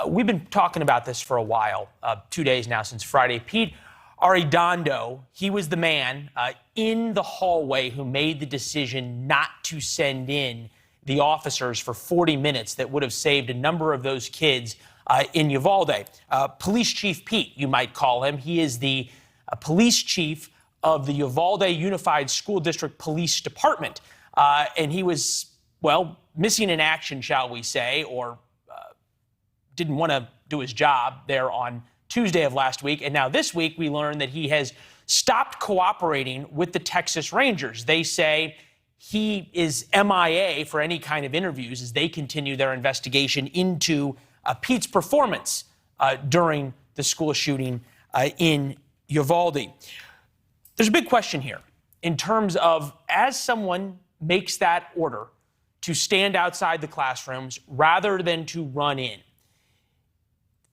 We've been talking about this for a while, 2 days now since Friday. Pete Arredondo, he was the man in the hallway who made the decision not to send in the officers for 40 minutes that would have saved a number of those kids in Uvalde. Police Chief Pete, you might call him. He is the police chief of the Uvalde Unified School District Police Department. And he was, well, missing in action, shall we say, or didn't want to do his job there on Tuesday of last week. And now this week, we learned that he has stopped cooperating with the Texas Rangers. They say he is MIA for any kind of interviews as they continue their investigation into Pete's performance during the school shooting in Uvalde. There's a big question here in terms of, as someone makes that order to stand outside the classrooms rather than to run in,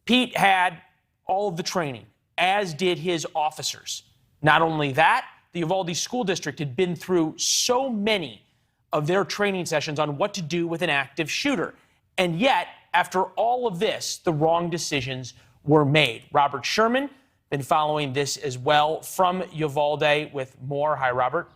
Pete had all of the training, as did his officers. Not only that, the Uvalde School District had been through so many of their training sessions on what to do with an active shooter. And yet, after all of this, the wrong decisions were made. Robert Sherman, been following this as well from Uvalde with more. Hi, Robert.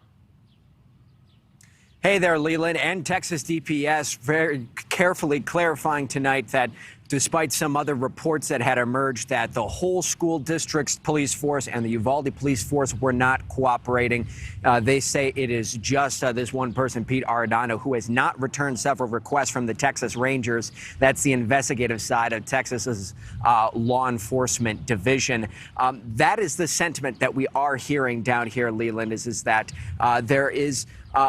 Hey there, Leland. And Texas DPS very carefully clarifying tonight that despite some other reports that had emerged that the whole school district's police force and the Uvalde police force were not cooperating, they say it is just this one person, Pete Arredondo, who has not returned several requests from the Texas Rangers. That's the investigative side of Texas's law enforcement division. That is the sentiment that we are hearing down here, Leland, is that there is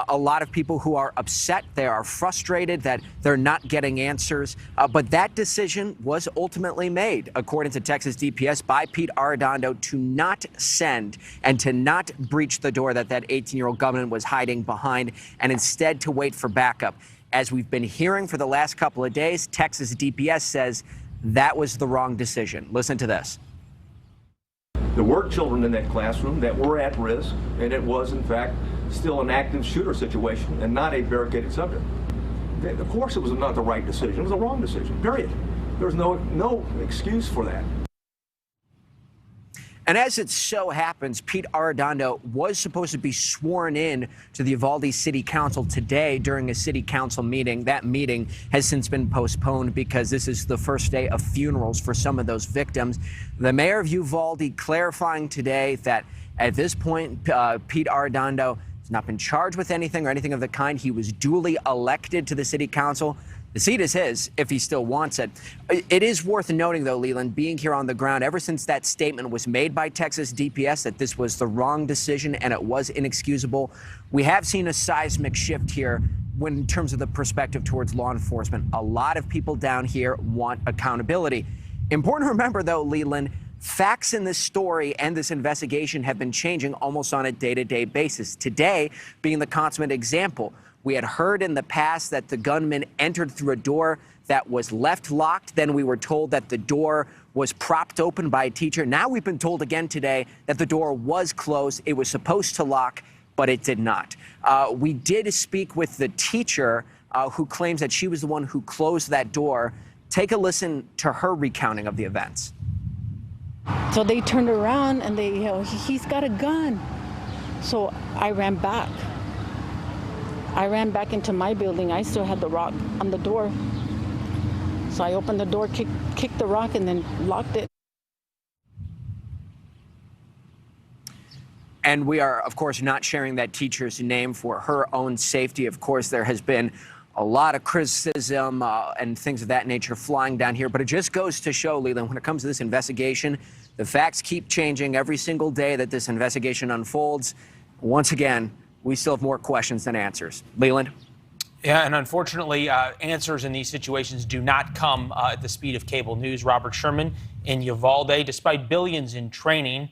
a lot of people who are upset. They are frustrated that they're not getting answers. But that decision was ultimately made, according to Texas DPS, by Pete Arredondo to not send and to not breach the door that 18-year-old gunman was hiding behind, and instead to wait for backup. As we've been hearing for the last couple of days, Texas DPS says that was the wrong decision. Listen to this. There were children in that classroom that were at risk, and it was, in fact, still an active shooter situation and not a barricaded subject. Of course, it was not the right decision. It was the wrong decision, period. There's no excuse for that. And as it so happens, Pete Arredondo was supposed to be sworn in to the Uvalde City Council today during a city council meeting. That meeting has since been postponed because this is the first day of funerals for some of those victims. The mayor of Uvalde clarifying today that at this point, Pete Arredondo has not been charged with anything or anything of the kind. He was duly elected to the city council. The seat is his if he still wants it. It is worth noting, though, Leland, being here on the ground, ever since that statement was made by Texas DPS that this was the wrong decision and it was inexcusable, we have seen a seismic shift here in terms of the perspective towards law enforcement. A lot of people down here want accountability. Important to remember, though, Leland, facts in this story and this investigation have been changing almost on a day-to-day basis. Today being the consummate example. We had heard in the past that the gunman entered through a door that was left locked. Then we were told that the door was propped open by a teacher. Now we've been told again today that the door was closed. It was supposed to lock, but it did not. We did speak with the teacher who claims that she was the one who closed that door. Take a listen to her recounting of the events. So they turned around and they yelled, "He's got a gun." So I ran back. I ran back into my building. I still had the rock on the door. So I opened the door, kicked the rock, and then locked it. And we are, of course, not sharing that teacher's name for her own safety. Of course, there has been a lot of criticism and things of that nature flying down here. But it just goes to show, Leland, when it comes to this investigation, the facts keep changing every single day that this investigation unfolds. Once again, we still have more questions than answers. Leland? Yeah, and unfortunately, answers in these situations do not come at the speed of cable news. Robert Sherman in Uvalde, despite billions in training,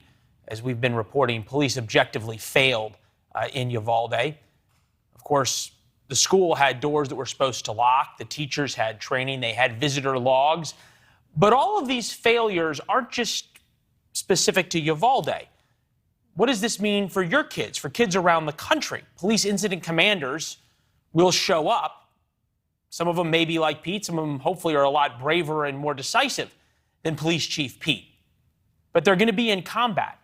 as we've been reporting, police objectively failed in Uvalde. Of course, the school had doors that were supposed to lock. The teachers had training. They had visitor logs. But all of these failures aren't just specific to Uvalde. What does this mean for your kids, for kids around the country? Police incident commanders will show up Some of them may be like Pete. Some of them hopefully are a lot braver and more decisive than Police Chief Pete. But they're going to be in combat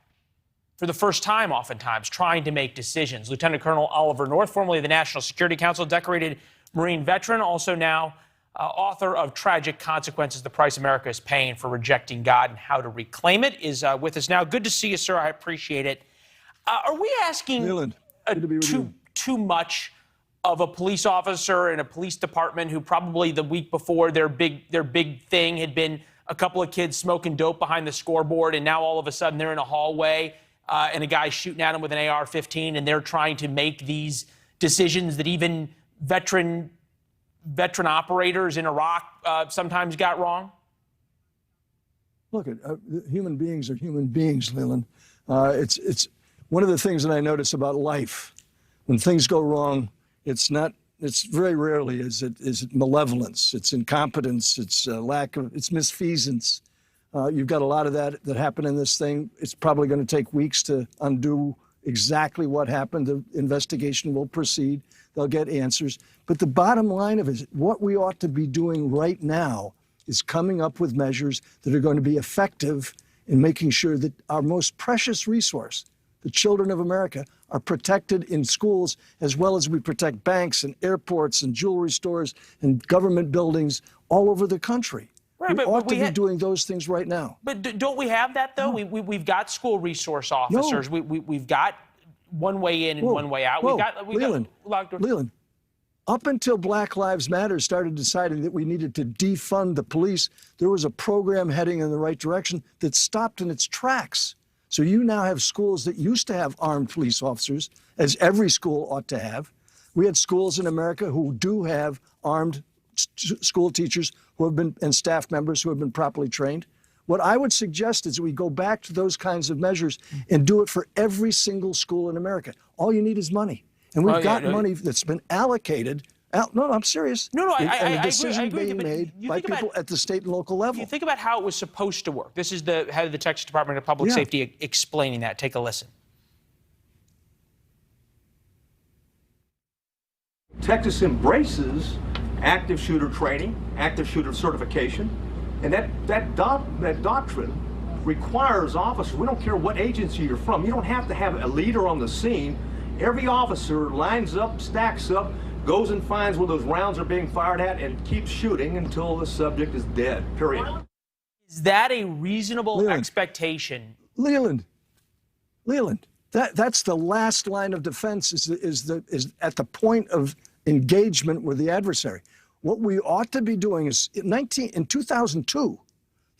for the first time, oftentimes, trying to make decisions. Lieutenant Colonel Oliver North, formerly of the National Security Council, decorated Marine veteran, also now author of Tragic Consequences, The Price America is Paying for Rejecting God and How to Reclaim It, is with us now. Good to see you, sir. I appreciate it. Are we asking Leland, good to be with you. too much of a police officer in a police department who probably the week before their big thing had been a couple of kids smoking dope behind the scoreboard, and now all of a sudden they're in a hallway and a guy's shooting at them with an AR-15, and they're trying to make these decisions that even veteran operators in Iraq sometimes got wrong? Look, human beings are human beings, Leland. It's one of the things that I notice about life. When things go wrong, it's very rarely is it malevolence, it's incompetence, it's it's misfeasance. You've got a lot of that happened in this thing. It's probably going to take weeks to undo exactly what happened. The investigation will proceed. They'll get answers. But the bottom line of it is what we ought to be doing right now is coming up with measures that are going to be effective in making sure that our most precious resource, the children of America, are protected in schools as well as we protect banks and airports and jewelry stores and government buildings all over the country. Right, we ought to be doing those things right now. But don't we have that, though? No. We've got school resource officers. No. We've got one way in and one way out. Leland, up until Black Lives Matter started deciding that we needed to defund the police, there was a program heading in the right direction that stopped in its tracks. So you now have schools that used to have armed police officers, as every school ought to have. We had schools in America who do have armed school teachers who have been, and staff members who have been properly trained. What I would suggest is that we go back to those kinds of measures and do it for every single school in America. All you need is money. And we've got money that's been allocated. No, I'm serious. I a decision agree, being made by people at the state and local level. You think about how it was supposed to work. This is the head of the Texas Department of Public Safety explaining that. Take a listen. Texas embraces active shooter training, active shooter certification, and that doctrine requires officers, we don't care what agency you're from, you don't have to have a leader on the scene. Every officer lines up, stacks up, goes and finds where those rounds are being fired at and keeps shooting until the subject is dead, period. Is that a reasonable expectation? Leland, that's the last line of defense is at the point of engagement with the adversary. What we ought to be doing is in 2002,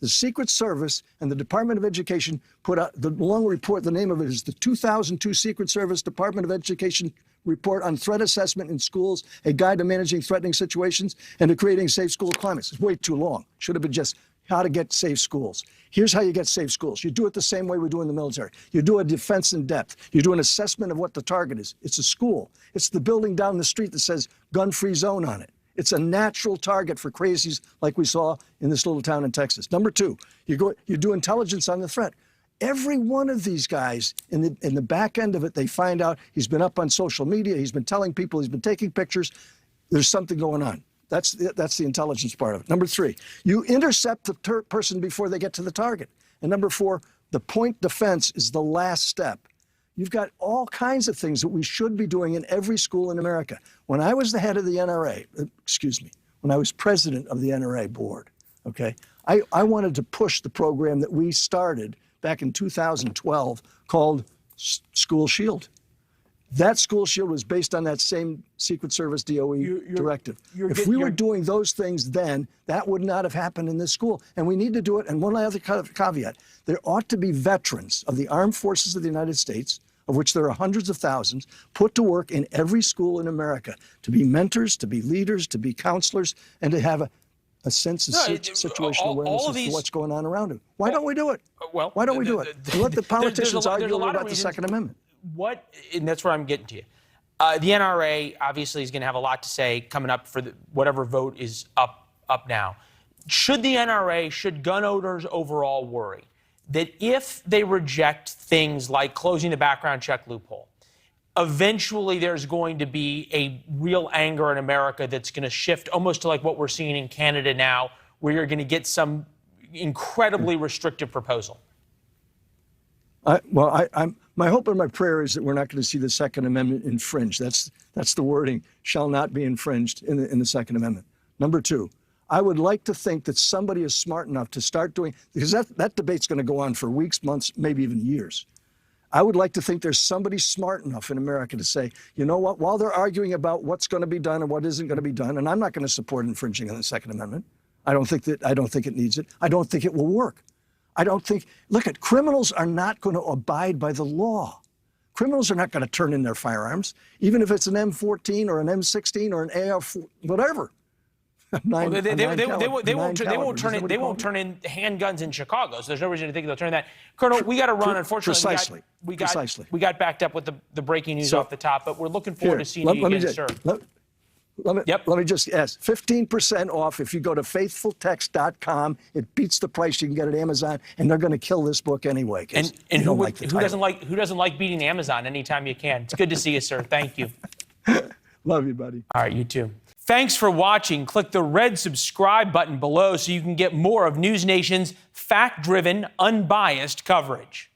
the Secret Service and the Department of Education put out the long report. The name of it is the 2002 Secret Service Department of Education Report on Threat Assessment in Schools, a Guide to Managing Threatening Situations and to Creating Safe School Climates. It's way too long. Should have been just how to get safe schools. Here's how you get safe schools. You do it the same way we do in the military. You do a defense in depth. You do an assessment of what the target is. It's a school. It's the building down the street that says gun-free zone on it. It's a natural target for crazies like we saw in this little town in Texas. Number two, you do intelligence on the threat. Every one of these guys, in the back end of it, they find out he's been up on social media, he's been telling people, he's been taking pictures. There's something going on. That's the intelligence part of it. Number three, you intercept the person before they get to the target. And number four, the point defense is the last step. You've got all kinds of things that we should be doing in every school in America. When I was the head of the NRA, when I was president of the NRA board, okay, I wanted to push the program that we started back in 2012 called School Shield. That School Shield was based on that same Secret Service DOE directive. If we were doing those things then, that would not have happened in this school. And we need to do it. And one other caveat, there ought to be veterans of the armed forces of the United States, of which there are hundreds of thousands, put to work in every school in America to be mentors, to be leaders, to be counselors, and to have a sense of situational awareness as to what's going on around them. Why don't we do it? Why don't we do it? Let the politicians argue about the Second Amendment. And that's where I'm getting to you. The NRA obviously is going to have a lot to say coming up for whatever vote is up now. Should gun owners overall worry that if they reject things like closing the background check loophole, eventually there's going to be a real anger in America that's going to shift almost to like what we're seeing in Canada now, where you're going to get some incredibly restrictive proposal? My hope and my prayer is that we're not going to see the Second Amendment infringed. That's the wording, shall not be infringed in the Second Amendment. Number two, I would like to think that somebody is smart enough to start doing, because that debate's going to go on for weeks, months, maybe even years. I would like to think there's somebody smart enough in America to say, you know what, while they're arguing about what's going to be done and what isn't going to be done, and I'm not going to support infringing on the Second Amendment. I don't think it needs it. I don't think it will work. Look at criminals are not going to abide by the law. Criminals are not going to turn in their firearms, even if it's an M14 or an M16 or an AR, whatever. They won't turn in handguns in Chicago, so there's no reason to think they'll turn that. Colonel, we got to run. Unfortunately, we got backed up with the breaking news off the top, but we're looking forward to seeing you again, sir. Let me just ask, 15% off if you go to faithfultext.com. It beats the price you can get at Amazon, and they're going to kill this book anyway. And who doesn't like beating Amazon anytime you can? It's good to see you, sir. Thank you. Love you, buddy. All right, you too. Thanks for watching. Click the red subscribe button below so you can get more of NewsNation's fact-driven, unbiased coverage.